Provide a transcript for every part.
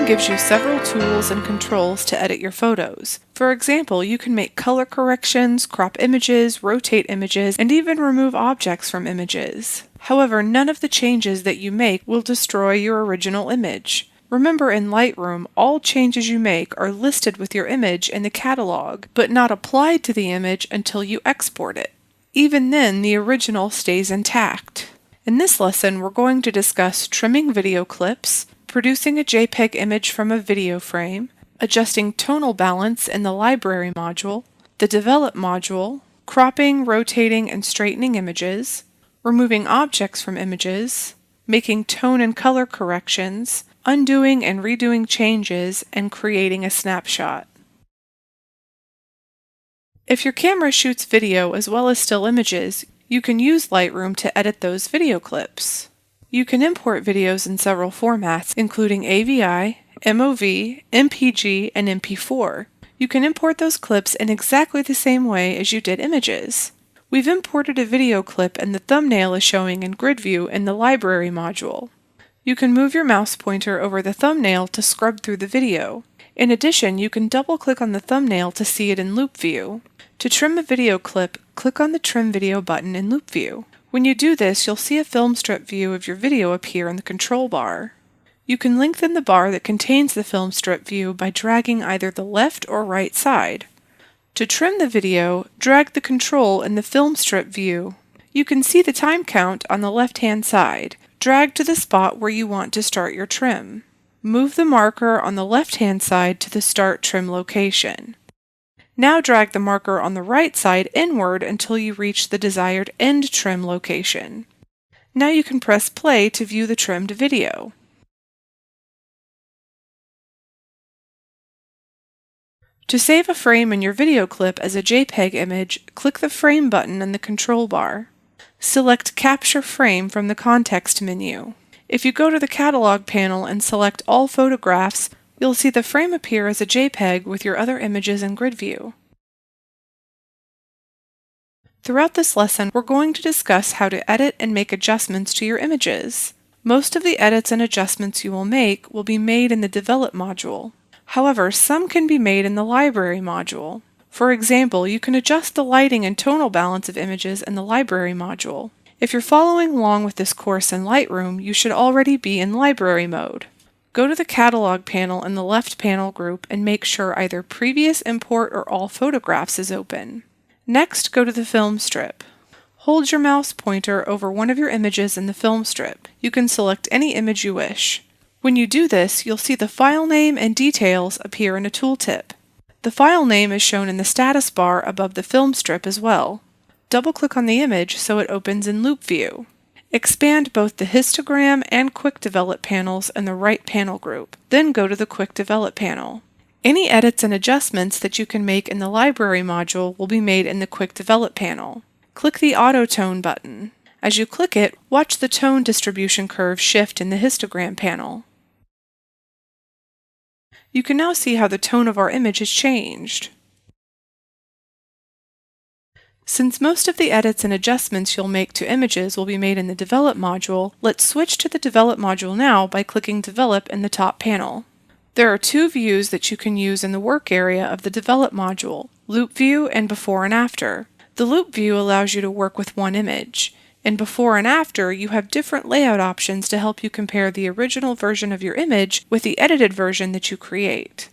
gives you several tools and controls to edit your photos. For example, you can make color corrections, crop images, rotate images, and even remove objects from images. However, none of the changes that you make will destroy your original image. Remember, in Lightroom, all changes you make are listed with your image in the catalog, but not applied to the image until you export it. Even then, the original stays intact. In this lesson, we're going to discuss trimming video clips, producing a JPEG image from a video frame, adjusting tonal balance in the Library module, the Develop module, cropping, rotating, and straightening images, removing objects from images, making tone and color corrections, undoing and redoing changes, and creating a snapshot. If your camera shoots video as well as still images, you can use Lightroom to edit those video clips. You can import videos in several formats, including AVI, MOV, MPG, and MP4. You can import those clips in exactly the same way as you did images. We've imported a video clip and the thumbnail is showing in grid view in the Library module. You can move your mouse pointer over the thumbnail to scrub through the video. In addition, you can double-click on the thumbnail to see it in loop view. To trim a video clip, click on the Trim Video button in loop view. When you do this, you'll see a film strip view of your video appear in the control bar. You can lengthen the bar that contains the film strip view by dragging either the left or right side. To trim the video, drag the control in the film strip view. You can see the time count on the left-hand side. Drag to the spot where you want to start your trim. Move the marker on the left-hand side to the Start Trim location. Now drag the marker on the right side inward until you reach the desired End Trim location. Now you can press play to view the trimmed video. To save a frame in your video clip as a JPEG image, click the Frame button in the control bar. Select Capture Frame from the context menu. If you go to the Catalog panel and select All Photographs, you'll see the frame appear as a JPEG with your other images in grid view. Throughout this lesson, we're going to discuss how to edit and make adjustments to your images. Most of the edits and adjustments you will make will be made in the Develop module. However, some can be made in the Library module. For example, you can adjust the lighting and tonal balance of images in the Library module. If you're following along with this course in Lightroom, you should already be in Library mode. Go to the Catalog panel in the left panel group and make sure either Previous Import or All Photographs is open. Next, go to the film strip. Hold your mouse pointer over one of your images in the film strip. You can select any image you wish. When you do this, you'll see the file name and details appear in a tooltip. The file name is shown in the status bar above the film strip as well. Double-click on the image so it opens in loop view. Expand both the Histogram and Quick Develop panels in the right panel group. Then go to the Quick Develop panel. Any edits and adjustments that you can make in the Library module will be made in the Quick Develop panel. Click the Auto Tone button. As you click it, watch the tone distribution curve shift in the Histogram panel. You can now see how the tone of our image has changed. Since most of the edits and adjustments you'll make to images will be made in the Develop module, let's switch to the Develop module now by clicking Develop in the top panel. There are two views that you can use in the work area of the Develop module, Loop View and Before and After. The Loop View allows you to work with one image. In Before and After, you have different layout options to help you compare the original version of your image with the edited version that you create.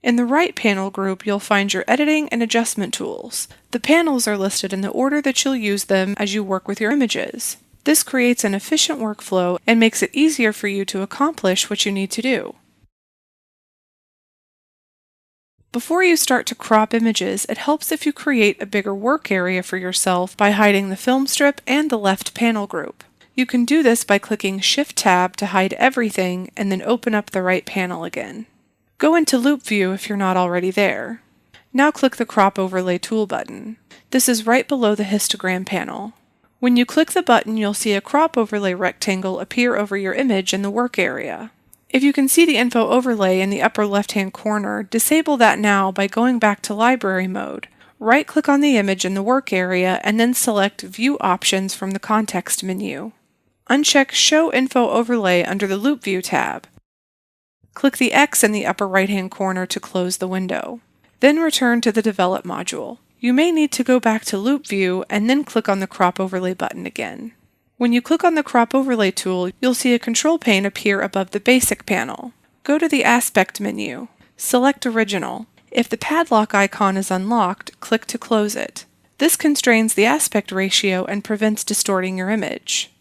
In the right panel group, you'll find your editing and adjustment tools. The panels are listed in the order that you'll use them as you work with your images. This creates an efficient workflow and makes it easier for you to accomplish what you need to do. Before you start to crop images, it helps if you create a bigger work area for yourself by hiding the film strip and the left panel group. You can do this by clicking Shift-Tab to hide everything and then open up the right panel again. Go into Loop View if you're not already there. Now click the Crop Overlay tool button. This is right below the histogram panel. When you click the button, you'll see a crop overlay rectangle appear over your image in the work area. If you can see the info overlay in the upper left-hand corner, disable that now by going back to Library mode. Right-click on the image in the work area and then select View Options from the context menu. Uncheck Show Info Overlay under the Loop View tab. Click the X in the upper right-hand corner to close the window. Then return to the Develop module. You may need to go back to Loop View and then click on the Crop Overlay button again. When you click on the Crop Overlay tool, you'll see a control pane appear above the Basic panel. Go to the Aspect menu. Select Original. If the padlock icon is unlocked, click to close it. This constrains the aspect ratio and prevents distorting your image.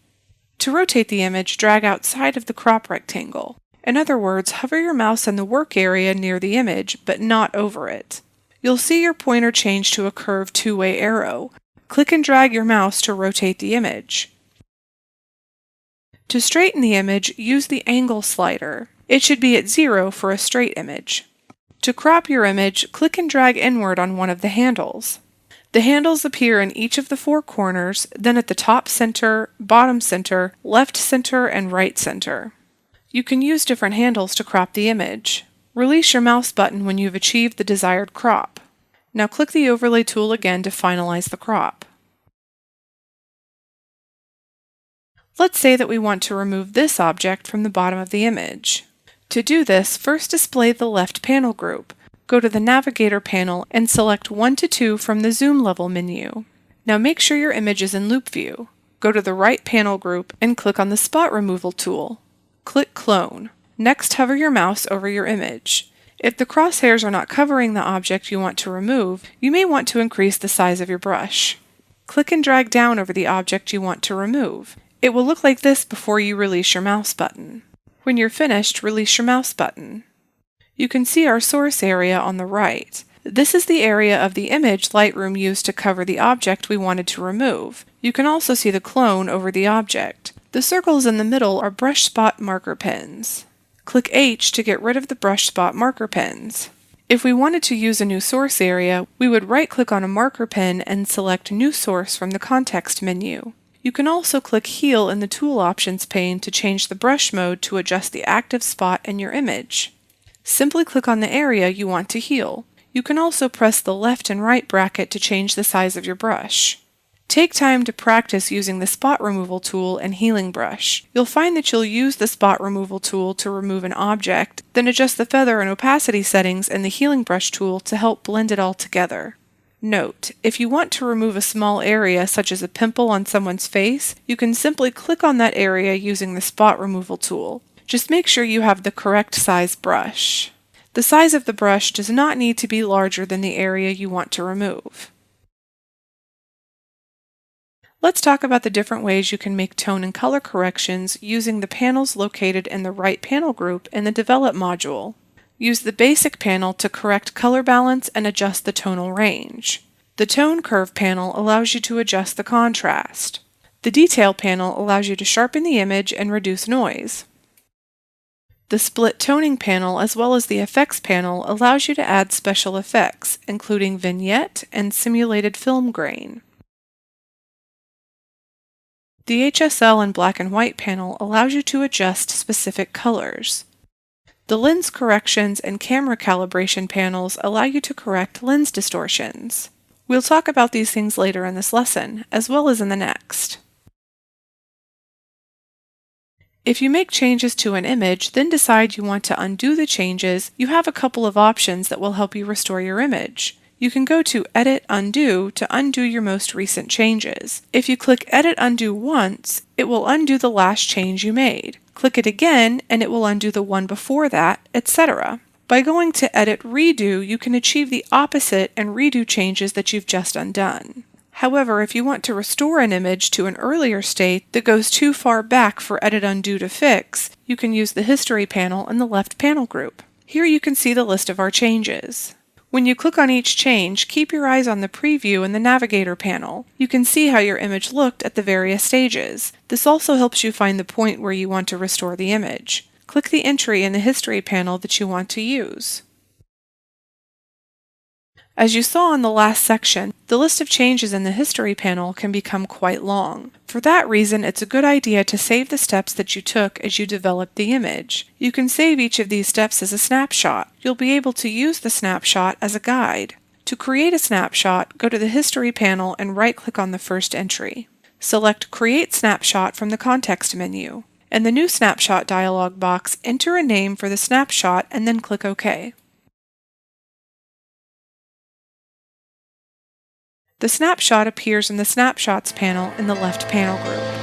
To rotate the image, drag outside of the crop rectangle. In other words, hover your mouse in the work area near the image, but not over it. You'll see your pointer change to a curved two-way arrow. Click and drag your mouse to rotate the image. To straighten the image, use the Angle slider. It should be at 0 for a straight image. To crop your image, click and drag inward on one of the handles. The handles appear in each of the four corners, then at the top center, bottom center, left center, and right center. You can use different handles to crop the image. Release your mouse button when you've achieved the desired crop. Now click the Overlay tool again to finalize the crop. Let's say that we want to remove this object from the bottom of the image. To do this, first display the left panel group. Go to the Navigator panel and select 1 to 2 from the Zoom Level menu. Now make sure your image is in Loop View. Go to the right panel group and click on the Spot Removal tool. Click Clone. Next, hover your mouse over your image. If the crosshairs are not covering the object you want to remove, you may want to increase the size of your brush. Click and drag down over the object you want to remove. It will look like this before you release your mouse button. When you're finished, release your mouse button. You can see our source area on the right. This is the area of the image Lightroom used to cover the object we wanted to remove. You can also see the clone over the object. The circles in the middle are brush spot marker pens. Click H to get rid of the brush spot marker pens. If we wanted to use a new source area, we would right-click on a marker pen and select New Source from the context menu. You can also click Heal in the Tool Options pane to change the brush mode to adjust the active spot in your image. Simply click on the area you want to heal. You can also press the left and right bracket to change the size of your brush. Take time to practice using the Spot Removal tool and Healing Brush. You'll find that you'll use the Spot Removal tool to remove an object, then adjust the feather and opacity settings in the Healing Brush tool to help blend it all together. Note, if you want to remove a small area such as a pimple on someone's face, you can simply click on that area using the Spot Removal tool. Just make sure you have the correct size brush. The size of the brush does not need to be larger than the area you want to remove. Let's talk about the different ways you can make tone and color corrections using the panels located in the right panel group in the Develop module. Use the Basic panel to correct color balance and adjust the tonal range. The Tone Curve panel allows you to adjust the contrast. The Detail panel allows you to sharpen the image and reduce noise. The Split Toning panel as well as the Effects panel allows you to add special effects, including vignette and simulated film grain. The HSL and Black and White panel allows you to adjust specific colors. The Lens Corrections and Camera Calibration panels allow you to correct lens distortions. We'll talk about these things later in this lesson, as well as in the next. If you make changes to an image, then decide you want to undo the changes, you have a couple of options that will help you restore your image. You can go to Edit Undo to undo your most recent changes. If you click Edit Undo once, it will undo the last change you made. Click it again and it will undo the one before that, etc. By going to Edit Redo, you can achieve the opposite and redo changes that you've just undone. However, if you want to restore an image to an earlier state that goes too far back for Edit Undo to fix, you can use the History panel in the left panel group. Here you can see the list of our changes. When you click on each change, keep your eyes on the preview in the Navigator panel. You can see how your image looked at the various stages. This also helps you find the point where you want to restore the image. Click the entry in the History panel that you want to use. As you saw in the last section, the list of changes in the History panel can become quite long. For that reason, it's a good idea to save the steps that you took as you developed the image. You can save each of these steps as a snapshot. You'll be able to use the snapshot as a guide. To create a snapshot, go to the History panel and right-click on the first entry. Select Create Snapshot from the context menu. In the New Snapshot dialog box, enter a name for the snapshot and then click OK. The snapshot appears in the Snapshots panel in the left panel group.